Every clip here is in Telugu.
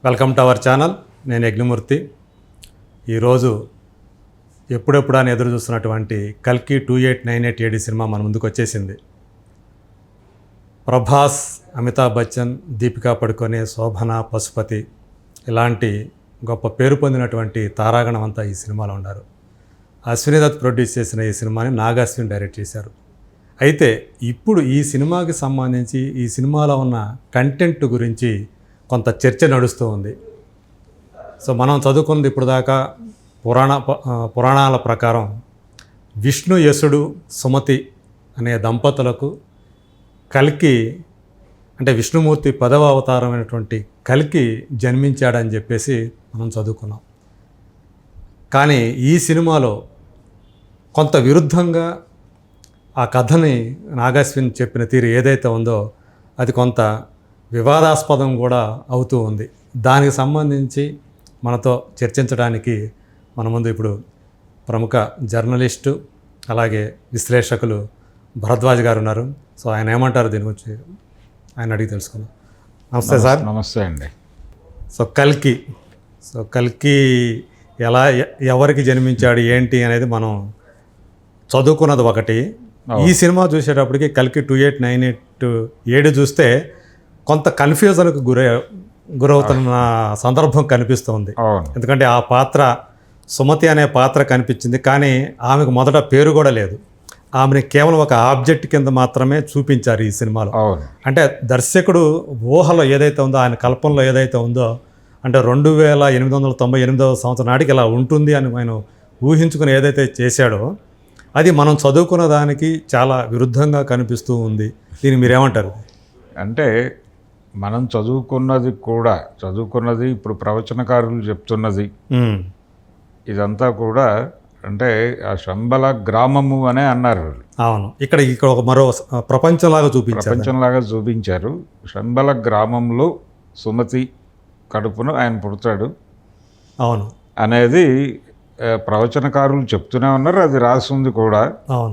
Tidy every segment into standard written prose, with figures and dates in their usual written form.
Welcome to our channel. నేను యజ్ఞమూర్తి. ఈరోజు ఎప్పుడెప్పుడు అని ఎదురు చూస్తున్నటువంటి కల్కి 2898 AD సినిమా మన ముందుకు వచ్చేసింది. ప్రభాస్, అమితాబ్ బచ్చన్, దీపికా పడుకొనే, శోభన, పశుపతి ఇలాంటి గొప్ప పేరు పొందినటువంటి తారాగణం అంతా ఈ సినిమాలో ఉన్నారు. అశ్విని దత్ ప్రొడ్యూస్ చేసిన ఈ సినిమాని నాగాశ్విన్ డైరెక్ట్ చేశారు. అయితే ఇప్పుడు ఈ సినిమాకి సంబంధించి ఈ సినిమాలో ఉన్న కంటెంట్ గురించి కొంత చర్చ నడుస్తూ ఉంది. సో మనం చదువుకున్నది ఇప్పుడు దాకా పురాణాల ప్రకారం విష్ణు, యసుడు, సుమతి అనే దంపతులకు కల్కి అంటే విష్ణుమూర్తి 10వ అవతారమైనటువంటి కల్కి జన్మించాడని చెప్పేసి మనం చదువుకున్నాం. కానీ ఈ సినిమాలో కొంత విరుద్ధంగా ఆ కథని నాగాశ్విన్ చెప్పిన తీరు ఏదైతే ఉందో అది కొంత వివాదాస్పదం కూడా అవుతూ ఉంది. దానికి సంబంధించి మనతో చర్చించడానికి మన ముందు ఇప్పుడు ప్రముఖ జర్నలిస్టు అలాగే విశ్లేషకులు భరద్వాజ్ గారు ఉన్నారు. సో ఆయన ఏమంటారు దీని గురించి ఆయన అడిగి తెలుసుకుందాం. నమస్తే సార్. నమస్తే అండి. సో కల్కి ఎలా ఎవరికి జన్మించాడు ఏంటి అనేది మనం చదువుకున్నది ఒకటి. ఈ సినిమా చూసేటప్పటికి కల్కి 2898 చూస్తే కొంత కన్ఫ్యూజన్కు గురవుతున్న సందర్భం కనిపిస్తుంది. ఎందుకంటే ఆ పాత్ర సుమతి అనే పాత్ర కనిపించింది, కానీ ఆమెకు మొదట పేరు కూడా లేదు. ఆమెని కేవలం ఒక ఆబ్జెక్ట్ కింద మాత్రమే చూపించారు ఈ సినిమాలో. అంటే దర్శకుడు ఊహలో ఏదైతే ఉందో, ఆయన కల్పనలో ఏదైతే ఉందో, అంటే 2898వ సంవత్సరం నాటికి ఇలా ఉంటుంది అని ఆయన ఊహించుకుని ఏదైతే చేశాడో అది మనం చదువుకున్న దానికి చాలా విరుద్ధంగా కనిపిస్తూ ఉంది. దీన్ని మీరేమంటారు? అంటే మనం చదువుకున్నది ఇప్పుడు ప్రవచనకారులు చెప్తున్నది ఇదంతా కూడా అంటే ఆ శంబల గ్రామము అనే అన్నారు. అవును, ఇక్కడ ఒక మరో ప్రపంచంలాగా చూపించారు. శంబల గ్రామంలో సుమతి కడుపును ఆయన పుడతాడు అవును అనేది ప్రవచనకారులు చెప్తూనే ఉన్నారు. అది రాసి ఉంది కూడా,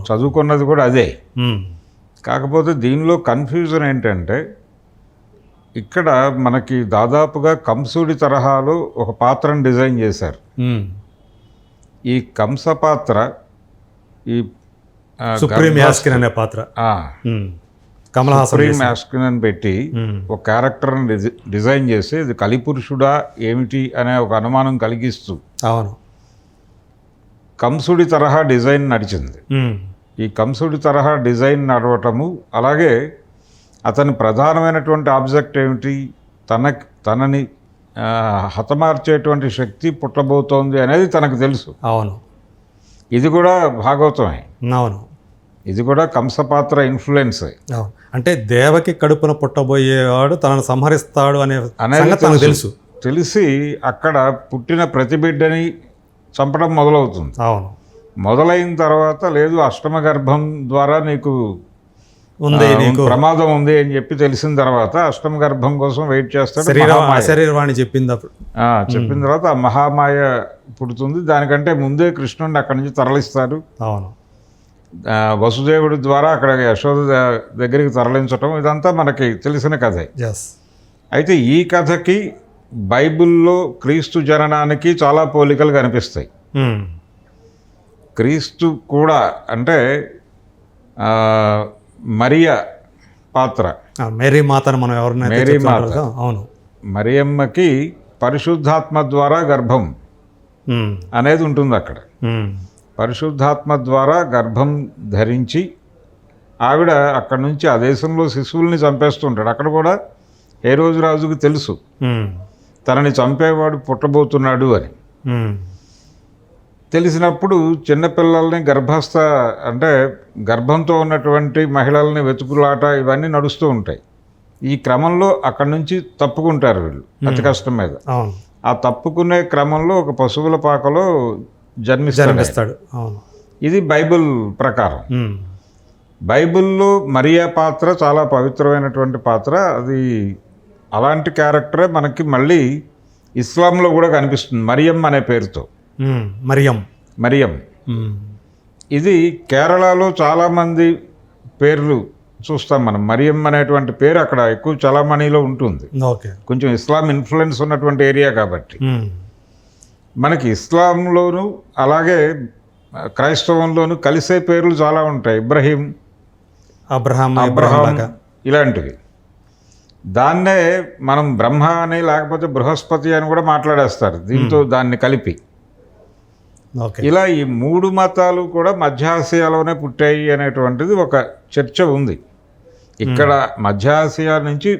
చదువుకున్నది కూడా అదే. కాకపోతే దీనిలో కన్ఫ్యూజన్ ఏంటంటే ఇక్కడ మనకి దాదాపుగా కంసుడి తరహాలో ఒక పాత్రను డిజైన్ చేశారు. ఈ కంస పాత్ర ఈ సుప్రీం యాస్కిన్ అనే పాత్ర సుప్రీం యాస్కిన్ అని పెట్టి ఒక క్యారెక్టర్ని డిజైన్ చేసి ఇది కలిపురుషుడా ఏమిటి అనే ఒక అనుమానం కలిగిస్తూ అవును కంసుడి తరహా డిజైన్ నడిచింది. ఈ కంసుడి తరహా డిజైన్ నడవటము, అలాగే అతని ప్రధానమైనటువంటి ఆబ్జెక్ట్ ఏమిటి, తనని హతమార్చేటువంటి శక్తి పుట్టబోతోంది అనేది తనకు తెలుసు. అవును, ఇది కూడా భాగవతమే. అవును, ఇది కూడా కంసపాత్ర ఇన్ఫ్లుయెన్స్. అంటే దేవకి కడుపున పుట్టబోయేవాడు తనను సంహరిస్తాడు అనేది తెలుసు. తెలిసి అక్కడ పుట్టిన ప్రతి బిడ్డని చంపడం మొదలవుతుంది. అవును, మొదలైన తర్వాత లేదు అష్టమ గర్భం ద్వారా నీకు ప్రమాదం ఉంది అని చెప్పి తెలిసిన తర్వాత అష్టమ గర్భం కోసం వెయిట్ చేస్తాడు. శరీరవాణి చెప్పిన తర్వాత ఆ మహామాయ పుడుతుంది. దానికంటే ముందే కృష్ణుడిని అక్కడి నుంచి తరలిస్తారు. అవును, వసుదేవుడి ద్వారా అక్కడ యశోద దగ్గరికి తరలించటం ఇదంతా మనకి తెలిసిన కథే. అయితే ఈ కథకి బైబిల్లో క్రీస్తు జననానికి చాలా పోలికలు కనిపిస్తాయి. క్రీస్తు కూడా అంటే మరియా పాత్ర, మేరీ మాతను మనం మేరీ మాత, అవును, మరియమ్మకి పరిశుద్ధాత్మ ద్వారా గర్భం అనేది ఉంటుంది. అక్కడ పరిశుద్ధాత్మ ద్వారా గర్భం ధరించి ఆవిడ అక్కడి నుంచి ఆ దేశంలో శిశువుల్ని చంపేస్తుంటాడు. అక్కడ కూడా ఏ రోజు రాజుకు తెలుసు తనని చంపేవాడు పుట్టబోతున్నాడు అని. తెలిసినప్పుడు చిన్నపిల్లల్ని అంటే గర్భంతో ఉన్నటువంటి మహిళల్ని వెతుకులాట ఇవన్నీ నడుస్తూ ఉంటాయి. ఈ క్రమంలో అక్కడి నుంచి తప్పుకుంటారు వీళ్ళు అతి కష్టం మీద. ఆ తప్పుకునే క్రమంలో ఒక పశువుల పాకలో జన్మిస్తాడు. ఇది బైబిల్ ప్రకారం. బైబిల్లో మరియా పాత్ర చాలా పవిత్రమైనటువంటి పాత్ర. అది అలాంటి క్యారెక్టరే మనకి మళ్ళీ ఇస్లాంలో కూడా కనిపిస్తుంది, మరియం అనే పేరుతో. మరియం ఇది కేరళలో చాలామంది పేర్లు చూస్తాం మనం. మరియం అనేటువంటి పేరు అక్కడ ఎక్కువ చలామణిలో ఉంటుంది. ఓకే. కొంచెం ఇస్లాం ఇన్ఫ్లుయెన్స్ ఉన్నటువంటి ఏరియా కాబట్టి మనకి ఇస్లాంలోను అలాగే క్రైస్తవంలోను కలిసే పేర్లు చాలా ఉంటాయి. ఇబ్రహీం, అబ్రహాం ఇలాంటివి. దాన్నే మనం బ్రహ్మ అని లేకపోతే బృహస్పతి అని కూడా మాట్లాడేస్తారు దీంతో దాన్ని కలిపి. ఇలా ఈ 3 మతాలు కూడా మధ్య ఆసియాలోనే పుట్టాయి అనేటువంటిది ఒక చర్చ ఉంది. ఇక్కడ మధ్య ఆసియా నుంచి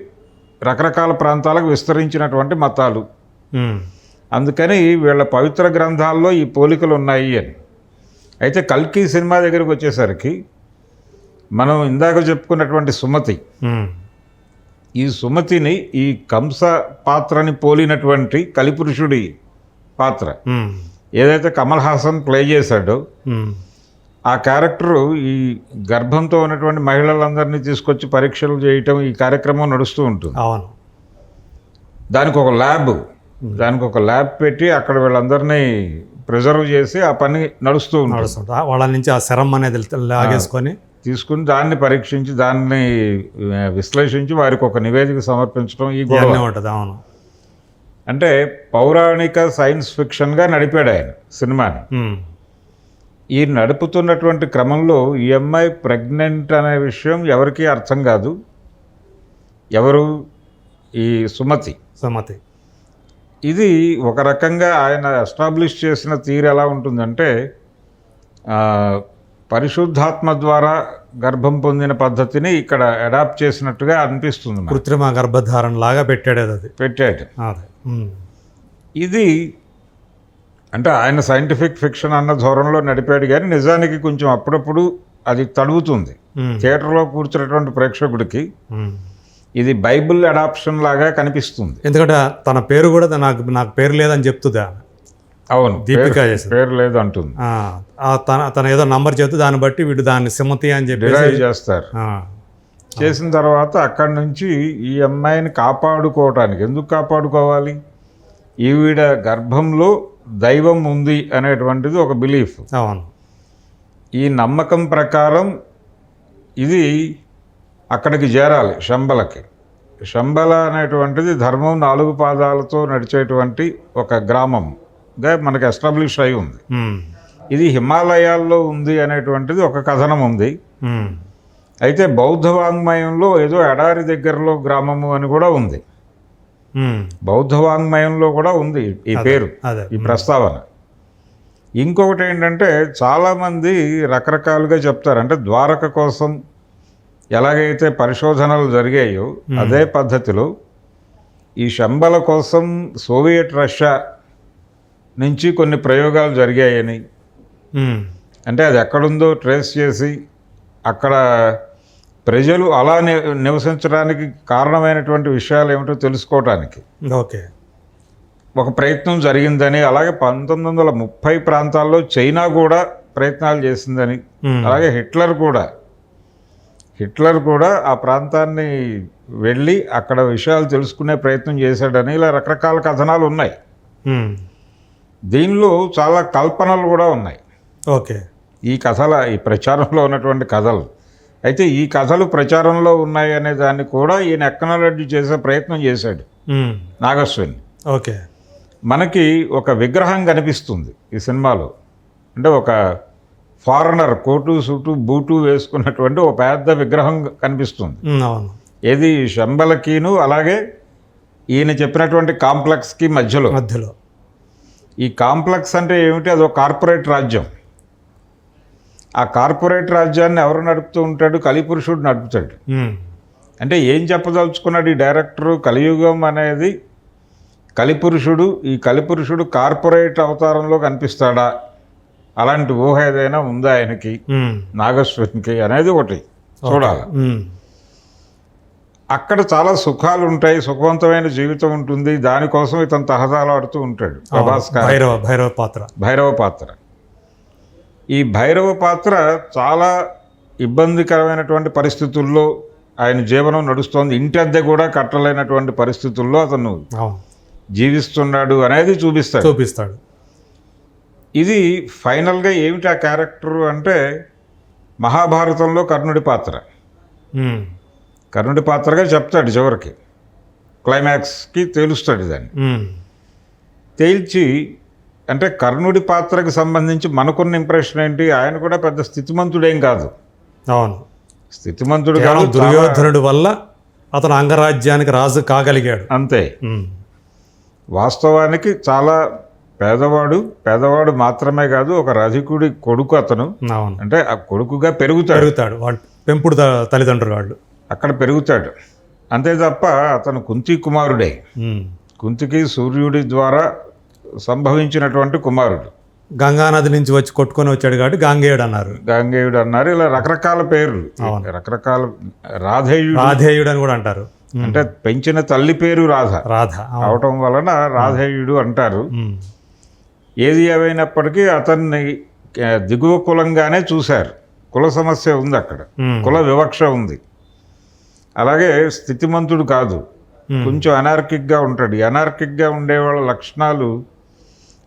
రకరకాల ప్రాంతాలకు విస్తరించినటువంటి మతాలు. అందుకని వీళ్ళ పవిత్ర గ్రంథాల్లో ఈ పోలికలు ఉన్నాయి అని. అయితే కల్కి సినిమా దగ్గరికి వచ్చేసరికి మనం ఇందాక చెప్పుకున్నటువంటి సుమతి, ఈ సుమతిని ఈ కంస పాత్రని పోలినటువంటి కలిపురుషుడి పాత్ర ఏదైతే కమల్ హాసన్ ప్లే చేశాడో ఆ క్యారెక్టరు ఈ గర్భంతో ఉన్నటువంటి మహిళలందరినీ తీసుకొచ్చి పరీక్షలు చేయటం, ఈ కార్యక్రమం నడుస్తూ ఉంటుంది. అవును. దానికి ఒక ల్యాబ్ పెట్టి అక్కడ వీళ్ళందరినీ ప్రిజర్వ్ చేసి ఆ పని నడుస్తూ ఉంటుంది. వాళ్ళ నుంచి ఆ శరం అనేది లాగేసుకొని తీసుకుని దాన్ని పరీక్షించి దాన్ని విశ్లేషించి వారికి ఒక నివేదిక సమర్పించడం ఈ గొడవ ఉంటుంది. అవును. అంటే పౌరాణిక సైన్స్ ఫిక్షన్గా నడిపాడు ఆయన సినిమాని. ఈ నడుపుతున్నటువంటి క్రమంలో ఈ అమ్మాయి ప్రెగ్నెంట్ అనే విషయం ఎవరికీ అర్థం కాదు. ఎవరు? ఈ సుమతి. ఇది ఒక రకంగా ఆయన ఎస్టాబ్లిష్ చేసిన తీరు ఎలా ఉంటుందంటే పరిశుద్ధాత్మ ద్వారా గర్భం పొందిన పద్ధతిని ఇక్కడ అడాప్ట్ చేసినట్టుగా అనిపిస్తుంది. కృత్రిమ గర్భధారణ లాగా పెట్టాడు. ఇది అంటే ఆయన సైంటిఫిక్ ఫిక్షన్ అన్న ధోరణిలో నడిపాడు, కానీ నిజానికి కొంచెం అప్పుడప్పుడు అది తడుగుతుంది థియేటర్లో కూర్చున్నటువంటి ప్రేక్షకుడికి. ఇది బైబిల్ అడాప్షన్ లాగా కనిపిస్తుంది. ఎందుకంటే తన పేరు కూడా నాకు పేరు లేదని చెప్తుంది. అవును, దీపిక పేరు లేదు అంటుంది. తన ఏదో నంబర్ చెప్తే దాన్ని బట్టి వీడు దాన్ని సుమతి అని చెప్పి డిరైవ్ చేస్తారు. చేసిన తర్వాత అక్కడి నుంచి ఈ అమ్మాయిని కాపాడుకోవటానికి, ఎందుకు కాపాడుకోవాలి, ఈవిడ గర్భంలో దైవం ఉంది అనేటువంటిది ఒక బిలీఫ్. అవును. ఈ నమ్మకం ప్రకారం ఇది అక్కడికి చేరాలి శంబలకి. శంబల అనేటువంటిది ధర్మం 4 పాదాలతో నడిచేటువంటి ఒక గ్రామంగా మనకు ఎస్టాబ్లిష్ అయి ఉంది. ఇది హిమాలయాల్లో ఉంది అనేటువంటిది ఒక కథనం ఉంది. అయితే బౌద్ధ వాంగ్మయంలో ఏదో ఎడారి దగ్గరలో గ్రామము అని కూడా ఉంది. బౌద్ధ వాంగ్మయంలో కూడా ఉంది ఈ పేరు, ఈ ప్రస్తావన. ఇంకొకటి ఏంటంటే చాలామంది రకరకాలుగా చెప్తారు. అంటే ద్వారక కోసం ఎలాగైతే పరిశోధనలు జరిగాయో అదే పద్ధతిలో ఈ శంబల కోసం సోవియట్ రష్యా నుంచి కొన్ని ప్రయోగాలు జరిగాయని, అంటే అది ఎక్కడుందో ట్రేస్ చేసి అక్కడ ప్రజలు అలా నివసించడానికి కారణమైనటువంటి విషయాలు ఏమిటో తెలుసుకోవటానికి ఒక ప్రయత్నం జరిగిందని, అలాగే 1930 ప్రాంతాల్లో చైనా కూడా ప్రయత్నాలు చేసిందని, అలాగే హిట్లర్ కూడా ఆ ప్రాంతాన్ని వెళ్ళి అక్కడ విషయాలు తెలుసుకునే ప్రయత్నం చేశాడని, ఇలా రకరకాల కథనాలు ఉన్నాయి. దీనిలో చాలా కల్పనలు కూడా ఉన్నాయి. ఈ ప్రచారంలో ఉన్నటువంటి కథలు. అయితే ఈ కథలు ప్రచారంలో ఉన్నాయి అనే దాన్ని కూడా ఈయన ఎక్నాలజీ చేసే ప్రయత్నం చేశాడు నాగశ్విన్. మనకి ఒక విగ్రహం కనిపిస్తుంది ఈ సినిమాలో. అంటే ఒక ఫారినర్ కోటు సూటు బూటు వేసుకున్నటువంటి ఒక పెద్ద విగ్రహం కనిపిస్తుంది. ఏది శంబలకిను అలాగే ఈయన చెప్పినటువంటి కాంప్లెక్స్కి మధ్యలో. ఈ కాంప్లెక్స్ అంటే ఏమిటి? అది ఒక కార్పొరేట్ రాజ్యం. ఆ కార్పొరేట్ రాజ్యాన్ని ఎవరు నడుపుతూ ఉంటాడు? కలిపురుషుడు నడుపుతాడు. అంటే ఏం చెప్పదలుచుకున్నాడు ఈ డైరెక్టరు? కలియుగం అనేది కలిపురుషుడు, ఈ కలిపురుషుడు కార్పొరేట్ అవతారంలో కనిపిస్తాడా, అలాంటి ఊహ ఏదైనా ఉందా ఆయనకి, నాగశ్వనికి అనేది ఒకటి చూడాలి. అక్కడ చాలా సుఖాలు ఉంటాయి, సుఖవంతమైన జీవితం ఉంటుంది. దానికోసం ఇతను తహదాలాడుతూ ఉంటాడు ప్రభాస్ భైరవ పాత్ర. ఈ భైరవ పాత్ర చాలా ఇబ్బందికరమైనటువంటి పరిస్థితుల్లో ఆయన జీవనం నడుస్తోంది. ఇంటి అద్దె కూడా కట్టలేనటువంటి పరిస్థితుల్లో అతను జీవిస్తున్నాడు అనేది చూపిస్తాడు. ఇది ఫైనల్గా ఏమిటి ఆ క్యారెక్టర్ అంటే మహాభారతంలో కర్ణుడి పాత్ర. ఉమ్. కర్ణుడి పాత్రగా చెప్తాడు చివరికి, క్లైమాక్స్కి తేలుస్తాడు దాన్ని. ఉమ్. తేల్చి అంటే కర్ణుడి పాత్రకు సంబంధించి మనకున్న ఇంప్రెషన్ ఏంటి, ఆయన కూడా పెద్ద స్థితిమంతుడేం కాదు. అవును. స్థితిమంతుడు కేవలం కాదు, దుర్యోధనుడి వల్ల అతను అంగరాజ్యానికి రాజు కాగలిగాడు. అంతే. ఉమ్. వాస్తవానికి చాలా పేదవాడు మాత్రమే కాదు, ఒక రధికుడి కొడుకు అతను. అవును. అంటే ఆ కొడుకుగా పెరుగుతాడు, వాళ్ళు పెంపుడు తల్లిదండ్రులు వాళ్ళు. అక్కడ పెరుగుతాడు. అంతే తప్ప అతను కుంతి కుమారుడే. ఉమ్. కుంతికి సూర్యుడి ద్వారా సంభవించినటువంటి కుమారుడు. గంగానది నుంచి వచ్చి కొట్టుకొని వచ్చాడు కాబట్టి గాంగేయుడు అన్నారు. గాంగేయుడు అన్నారు. ఇలా రకరకాల పేర్లు, రకరకాల. రాధేయుడు అని కూడా అంటారు. అంటే పెంచిన తల్లి పేరు రాధ అవటం వలన రాధేయుడు అంటారు. ఉమ్. ఏది ఏమైనప్పటికీ అతన్ని దిగువ కులంగానే చూశారు. కుల సమస్య ఉంది అక్కడ, కుల వివక్ష ఉంది. అలాగే స్థితిమంతుడు కాదు, కొంచెం అనార్కిక్గా ఉంటాడు. అనార్కిక్గా ఉండేవాళ్ళ లక్షణాలు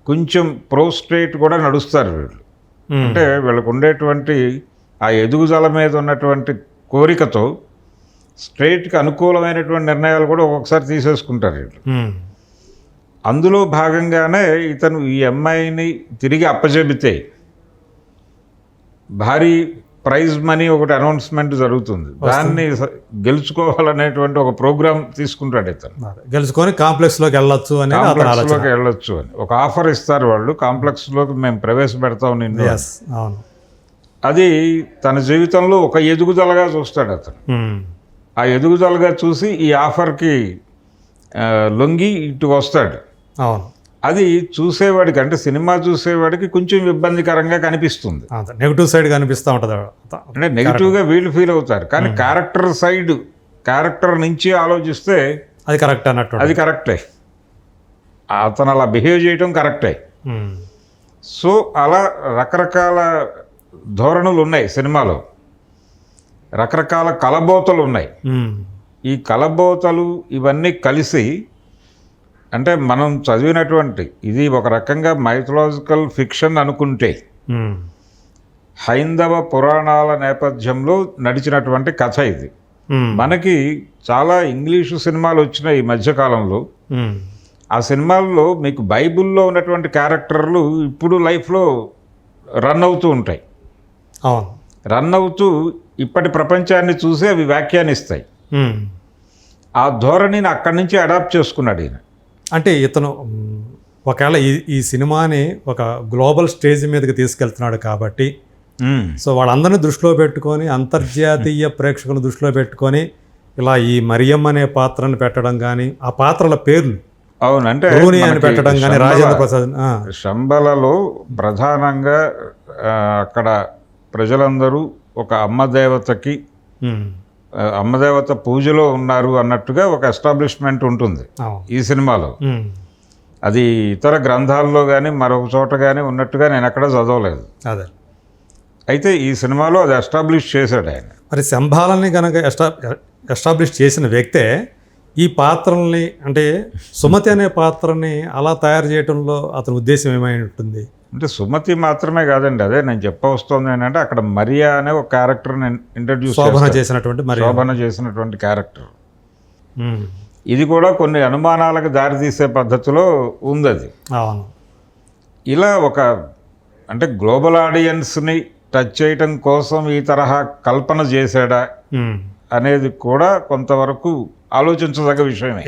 కొంచెం ప్రోస్ట్రేట్ కూడా నడుస్తారు వీళ్ళు. అంటే వీళ్ళకు ఉండేటువంటి ఆ ఎదుగుదల మీద ఉన్నటువంటి కోరికతో స్ట్రైట్కి అనుకూలమైనటువంటి నిర్ణయాలు కూడా ఒక్కొక్కసారి తీసేసుకుంటారు వీళ్ళు. అందులో భాగంగానే ఇతను ఈ అమ్మాయిని తిరిగి అప్పచెబితే భారీ ప్రైజ్ మనీ ఒకటి అనౌన్స్మెంట్ జరుగుతుంది. దాన్ని గెలుచుకోవాలనేటువంటి ఒక ప్రోగ్రామ్ తీసుకుంటాడు ఇతను. గెలుచుకొని కాంప్లెక్స్లోకి వెళ్ళొచ్చు అని, కాంప్లెక్స్లోకి వెళ్ళొచ్చు అని ఒక ఆఫర్ ఇస్తారు వాళ్ళు. కాంప్లెక్స్లోకి మేము ప్రవేశపెడతాం నిన్ను. అవును. అది తన జీవితంలో ఒక ఎదుగుదలగా చూస్తాడు అతను. ఆ ఎదుగుదలగా చూసి ఈ ఆఫర్కి లొంగి ఇటు వస్తాడు. అవును. అది చూసేవాడికి, అంటే సినిమా చూసేవాడికి కొంచెం ఇబ్బందికరంగా కనిపిస్తుంది. నెగిటివ్ సైడ్ కనిపిస్తూ ఉంటుంది. అంటే నెగిటివ్గా వీళ్ళు ఫీల్ అవుతారు. కానీ క్యారెక్టర్ నుంచి ఆలోచిస్తే అది కరెక్ట్ అన్నట్టు. అది కరెక్టే, అతను అలా బిహేవ్ చేయటం కరెక్టే. సో అలా రకరకాల ధోరణులు ఉన్నాయి సినిమాలో, రకరకాల కలబోతలు ఉన్నాయి. ఈ కలబోతలు ఇవన్నీ కలిసి, అంటే మనం చదివినటువంటి ఇది ఒక రకంగా మైథలాజికల్ ఫిక్షన్ అనుకుంటే, హైందవ పురాణాల నేపథ్యంలో నడిచినటువంటి కథ ఇది. మనకి చాలా ఇంగ్లీషు సినిమాలు వచ్చినాయి ఈ మధ్యకాలంలో. ఆ సినిమాల్లో మీకు బైబిల్లో ఉన్నటువంటి క్యారెక్టర్లు ఇప్పుడు లైఫ్లో రన్ అవుతూ ఉంటాయి. రన్ అవుతూ ఇప్పటి ప్రపంచాన్ని చూసి అవి వ్యాఖ్యానిస్తాయి. ఆ ధోరణిని అక్కడి నుంచి అడాప్ట్ చేసుకున్నాడు ఈయన. అంటే ఇతను ఒకవేళ ఈ సినిమాని ఒక గ్లోబల్ స్టేజ్ మీదకి తీసుకెళ్తున్నాడు కాబట్టి, సో వాళ్ళందరినీ దృష్టిలో పెట్టుకొని, అంతర్జాతీయ ప్రేక్షకులను దృష్టిలో పెట్టుకొని ఇలా ఈ మరియమ్మ అనే పాత్రను పెట్టడం కానీ, ఆ పాత్రల పేర్లు అవునంటే పెట్టడం కానీ, రాజేంద్ర ప్రసాద్ శంబలలో ప్రధానంగా అక్కడ ప్రజలందరూ ఒక అమ్మదేవతకి, అమ్మదేవత పూజలో ఉన్నారు అన్నట్టుగా ఒక ఎస్టాబ్లిష్మెంట్ ఉంటుంది ఈ సినిమాలో. అది ఇతర గ్రంథాల్లో కానీ మరొక చోట కానీ ఉన్నట్టుగా నేను ఎక్కడ చదవలేదు. అదే. అయితే ఈ సినిమాలో అది ఎస్టాబ్లిష్ చేశాడు ఆయన. మరి శంబాలని కనుక ఎస్టాబ్లిష్ చేసిన వ్యక్తే ఈ పాత్రల్ని, అంటే సుమతి అనే పాత్రని అలా తయారు చేయడంలో అతని ఉద్దేశం ఏమై ఉంటుంది? అంటే సుమతి మాత్రమే కాదండి, అదే నేను చెప్పవస్తుంది ఏంటంటే అక్కడ మరియా అనే ఒక క్యారెక్టర్ని ఇంట్రడ్యూస్ శోభన చేసినటువంటి క్యారెక్టర్. ఇది కూడా కొన్ని అనుమానాలకు దారితీసే పద్ధతిలో ఉంది అది. ఇలా ఒక అంటే గ్లోబల్ ఆడియన్స్ని టచ్ చేయటం కోసం ఈ తరహా కల్పన చేశాడా అనేది కూడా కొంతవరకు ఆలోచించదగ్గ విషయమే.